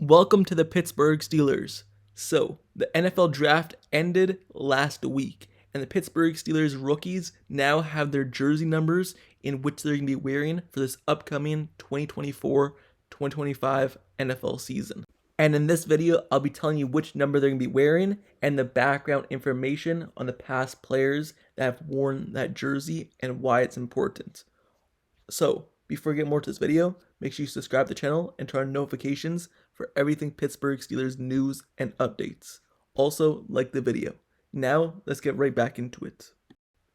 Welcome to the Pittsburgh Steelers. So, the NFL draft ended last week, and the Pittsburgh Steelers rookies now have their jersey numbers in which they're going to be wearing for this upcoming 2024-2025 NFL season. And in this video, I'll be telling you which number they're going to be wearing and the background information on the past players that have worn that jersey and why it's important. So, before we get more to this video, make sure you subscribe to the channel and turn on notifications for everything Pittsburgh Steelers news and updates. Also, like the video. Now, let's get right back into it.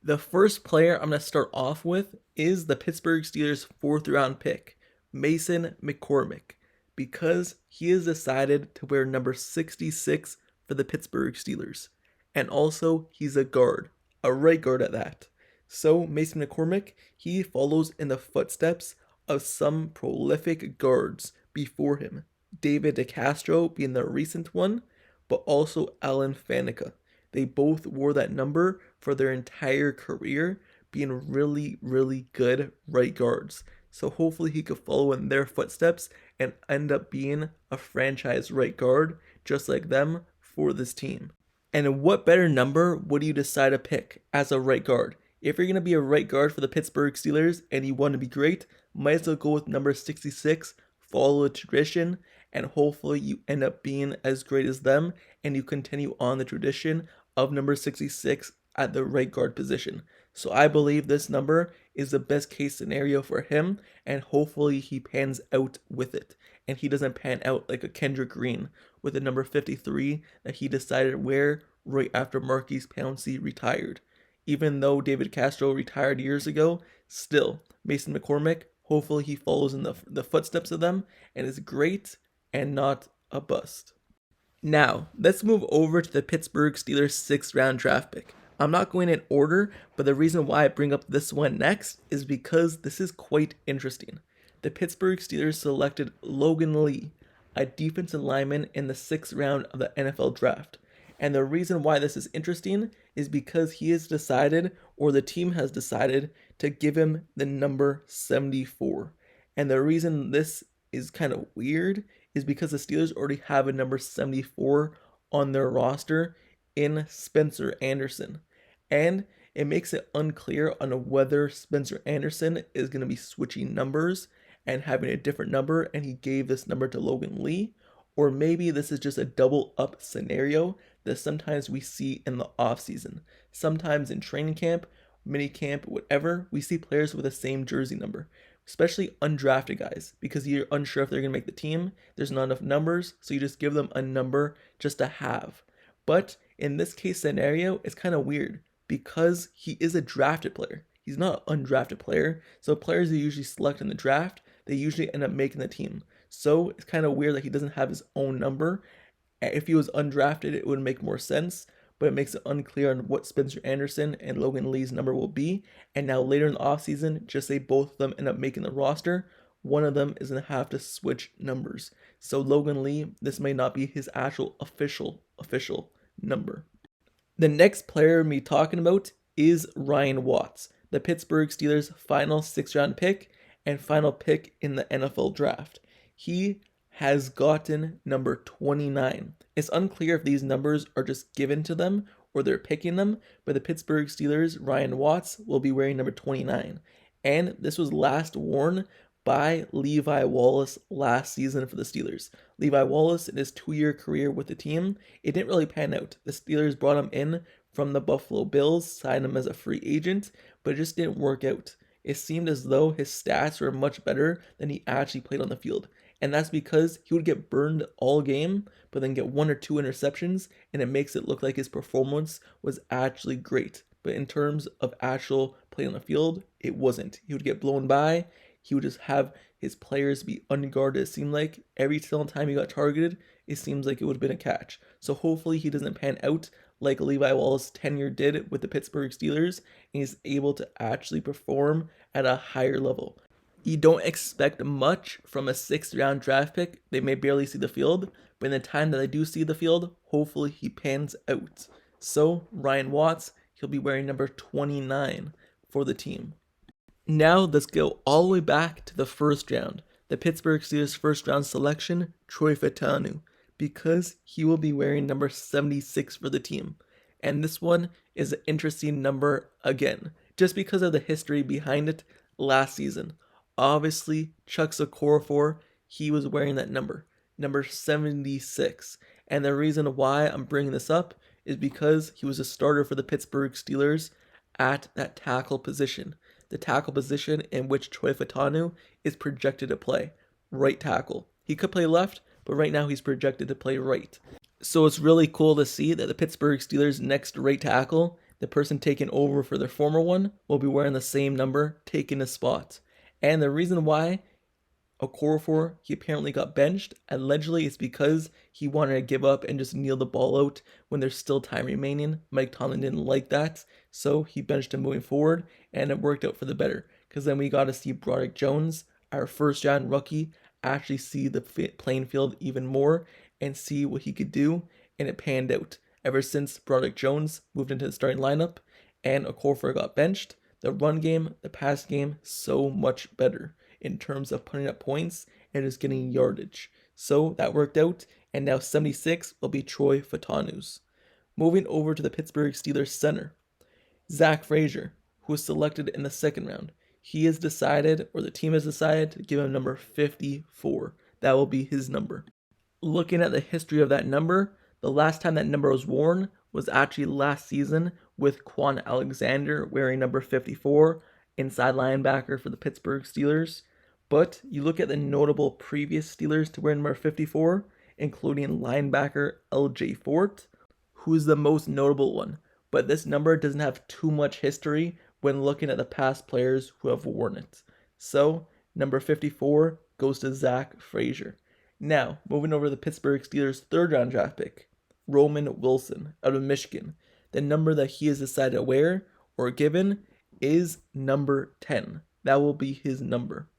The first player I'm going to start off with is the Pittsburgh Steelers 4th round pick, Mason McCormick, because he has decided to wear number 66 for the Pittsburgh Steelers. And also, he's a guard, a right guard at that. So, Mason McCormick, he follows in the footsteps of some prolific guards before him. David DeCastro being the recent one, but also Alan Faneca. They both wore that number for their entire career, being really, really good right guards. So hopefully he could follow in their footsteps and end up being a franchise right guard, just like them, for this team. And what better number would you decide to pick as a right guard? If you're going to be a right guard for the Pittsburgh Steelers and you want to be great, might as well go with number 66, follow the tradition, and hopefully you end up being as great as them and you continue on the tradition of number 66 at the right guard position. So I believe this number is the best case scenario for him, and hopefully he pans out with it and he doesn't pan out like a Kendrick Green with the number 53 that he decided to wear right after Maurkice Pouncey retired. Even though David Castro retired years ago, still, Mason McCormick, hopefully he follows in the footsteps of them and is great and not a bust. Now, let's move over to the Pittsburgh Steelers 6th round draft pick. I'm not going in order, but the reason why I bring up this one next is because this is quite interesting. The Pittsburgh Steelers selected Logan Lee, a defensive lineman, in the 6th round of the NFL draft. And the reason why this is interesting is because he has decided, or the team has decided, to give him the number 74. And the reason this is kind of weird is because the Steelers already have a number 74 on their roster in Spencer Anderson. And it makes it unclear on whether Spencer Anderson is going to be switching numbers and having a different number, and he gave this number to Logan Lee, or maybe this is just a double up scenario that sometimes we see in the offseason. Sometimes in training camp, mini camp, whatever, we see players with the same jersey number, especially undrafted guys, because you're unsure if they're going to make the team. There's not enough numbers, so you just give them a number just to have. But in this case scenario, it's kind of weird because he is a drafted player. He's not an undrafted player. So players who usually select in the draft, they usually end up making the team. So it's kind of weird that he doesn't have his own number. If he was undrafted, it would make more sense, but it makes it unclear on what Spencer Anderson and Logan Lee's number will be. And now later in the offseason, just say both of them end up making the roster, one of them is going to have to switch numbers. So Logan Lee, this may not be his actual official number. The next player I'm talking about is Ryan Watts, the Pittsburgh Steelers' final 6th round pick and final pick in the NFL draft. He has gotten number 29. It's unclear if these numbers are just given to them or they're picking them, but the Pittsburgh Steelers, Ryan Watts, will be wearing number 29. And this was last worn by Levi Wallace last season for the Steelers. Levi Wallace, in his 2-year career with the team, it didn't really pan out. The Steelers brought him in from the Buffalo Bills, signed him as a free agent, but it just didn't work out. It seemed as though his stats were much better than he actually played on the field. And that's because he would get burned all game, but then get 1 or 2 interceptions, and it makes it look like his performance was actually great. But in terms of actual play on the field, it wasn't. He would get blown by. He would just have his players be unguarded. It seemed like every single time he got targeted, it seems like it would have been a catch. So hopefully he doesn't pan out like Levi Wallace's tenure did with the Pittsburgh Steelers, and he's able to actually perform at a higher level. You don't expect much from a 6th round draft pick. They may barely see the field, but in the time that they do see the field, hopefully he pans out. So Ryan Watts, he'll be wearing number 29 for the team. Now let's go all the way back to the 1st round. the Pittsburgh Steelers first round selection, Troy Fautanu, because he will be wearing number 76 for the team. And this one is an interesting number again, just because of the history behind it last season. Obviously, Chuck Okorafor, he was wearing that number 76. And the reason why I'm bringing this up is because he was a starter for the Pittsburgh Steelers at that tackle position. The tackle position in which Troy Fautanu is projected to play, right tackle. He could play left, but right now he's projected to play right. So it's really cool to see that the Pittsburgh Steelers' next right tackle, the person taking over for their former one, will be wearing the same number, taking his spot. And the reason why Okorafor, he apparently got benched, allegedly it's because he wanted to give up and just kneel the ball out when there's still time remaining. Mike Tomlin didn't like that, so he benched him moving forward, and it worked out for the better, because then we got to see Broderick Jones, our first-round rookie, actually see the playing field even more and see what he could do, and it panned out. Ever since Broderick Jones moved into the starting lineup and Okorafor got benched, the run game, the pass game, so much better in terms of putting up points and just getting yardage. So that worked out, and now 76 will be Troy Fautanu's. Moving over to the Pittsburgh Steelers center, Zack Frasier, who was selected in the second round. He has decided, or the team has decided, to give him number 54. That will be his number. Looking at the history of that number, the last time that number was worn was actually last season with Kwon Alexander wearing number 54, inside linebacker for the Pittsburgh Steelers. But you look at the notable previous Steelers to wear number 54, including linebacker LJ Fort, who's the most notable one. But this number doesn't have too much history when looking at the past players who have worn it. So, number 54 goes to Zack Frasier. Now, moving over to the Pittsburgh Steelers' third-round draft pick, Roman Wilson out of Michigan. The number that he has decided to wear or given is number 10. That will be his number.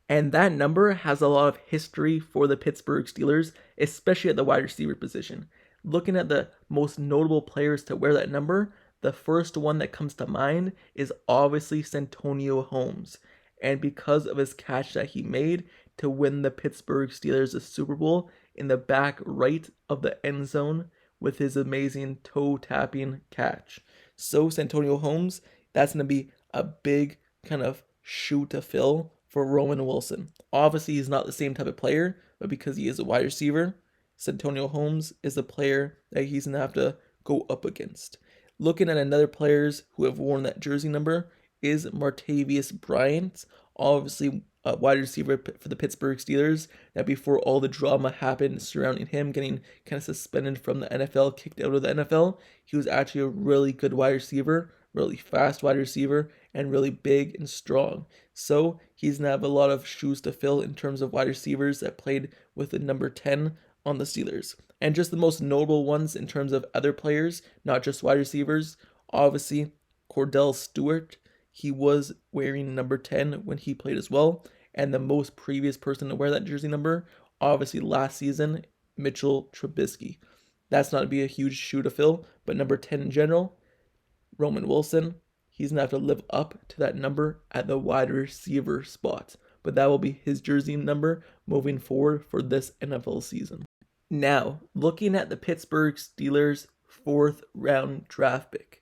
And that number has a lot of history for the Pittsburgh Steelers, especially at the wide receiver position. Looking at the most notable players to wear that number, the first one that comes to mind is obviously Santonio Holmes. And because of his catch that he made to win the Pittsburgh Steelers the Super Bowl in the back right of the end zone with his amazing toe-tapping catch. So Santonio Holmes, that's going to be a big kind of shoe to fill for Roman Wilson. Obviously, he's not the same type of player, but because he is a wide receiver, Santonio Holmes is a player that he's going to have to go up against. Looking at another players who have worn that jersey number is Martavis Bryant, obviously a wide receiver for the Pittsburgh Steelers, that before all the drama happened surrounding him getting kind of suspended from the NFL, kicked out of the NFL, he was actually a really good wide receiver, really fast wide receiver, and really big and strong. So he's going to have a lot of shoes to fill in terms of wide receivers that played with the number 10 on the Steelers. And just the most notable ones in terms of other players, not just wide receivers, obviously Cordell Stewart, he was wearing number 10 when he played as well. And the most previous person to wear that jersey number, obviously last season, Mitchell Trubisky. That's not to be a huge shoe to fill, but number 10 in general, Roman Wilson, he's going to have to live up to that number at the wide receiver spot. But that will be his jersey number moving forward for this NFL season. Now, looking at the Pittsburgh Steelers' fourth round draft pick,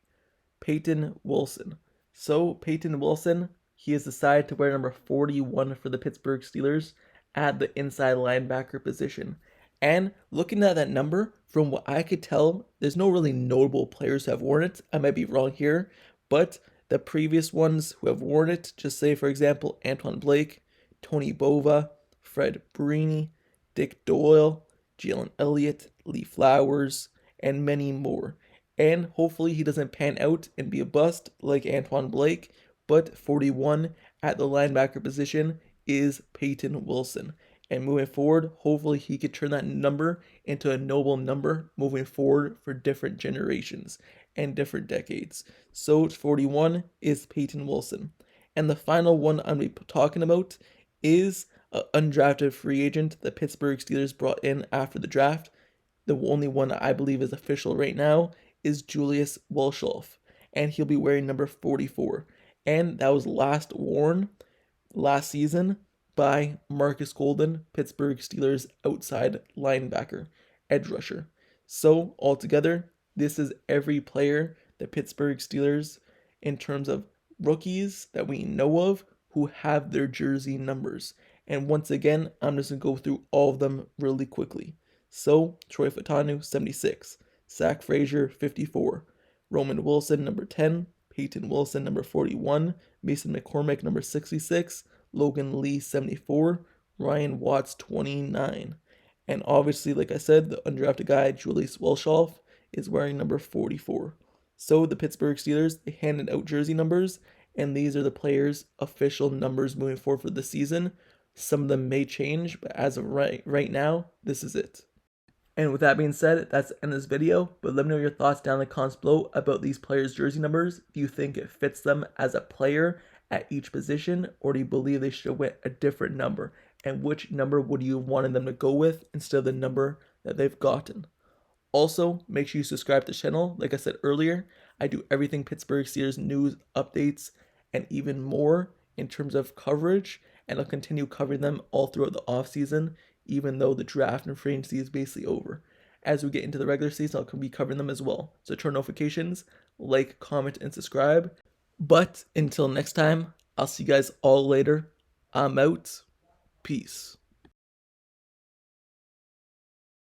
Peyton Wilson. So Peyton Wilson, he has decided to wear number 41 for the Pittsburgh Steelers at the inside linebacker position. And looking at that number, from what I could tell, there's no really notable players who have worn it. I might be wrong here, but the previous ones who have worn it, just say for example, Antoine Blake, Tony Bova, Fred Brini, Dick Doyle, Jalen Elliott, Lee Flowers, and many more. And hopefully he doesn't pan out and be a bust like Antoine Blake, but 41 at the linebacker position is Peyton Wilson. And moving forward, hopefully he could turn that number into a noble number moving forward for different generations and different decades. So 41 is Peyton Wilson. And the final one I'm going to be talking about is an undrafted free agent the Pittsburgh Steelers brought in after the draft. The only one I believe is official right now is Julius Walshoff, and he'll be wearing number 44. And that was last worn last season by Marcus Golden, Pittsburgh Steelers outside linebacker, edge rusher. So altogether, this is every player the Pittsburgh Steelers, in terms of rookies that we know of, who have their jersey numbers. And once again, I'm just going to go through all of them really quickly. So, Troy Fautanu, 76. Zack Frasier, 54. Roman Wilson, number 10. Peyton Wilson, number 41. Mason McCormick, number 66. Logan Lee, 74. Ryan Watts, 29. And obviously, like I said, the undrafted guy, Julius Welshoff, is wearing number 44. So the Pittsburgh Steelers, they handed out jersey numbers, and these are the players' official numbers moving forward for the season. Some of them may change, but as of right now, this is it. And with that being said, that's the end of this video, but let me know your thoughts down in the comments below about these players' jersey numbers. Do you think it fits them as a player at each position, or do you believe they should have went a different number? And which number would you have wanted them to go with instead of the number that they've gotten? Also, make sure you subscribe to the channel. Like I said earlier, I do everything Pittsburgh Steelers news, updates, and even more in terms of coverage, and I'll continue covering them all throughout the offseason, even though the draft and free agency is basically over. As we get into the regular season, I'll be covering them as well. So turn notifications, like, comment, and subscribe. But until next time, I'll see you guys all later. I'm out. Peace.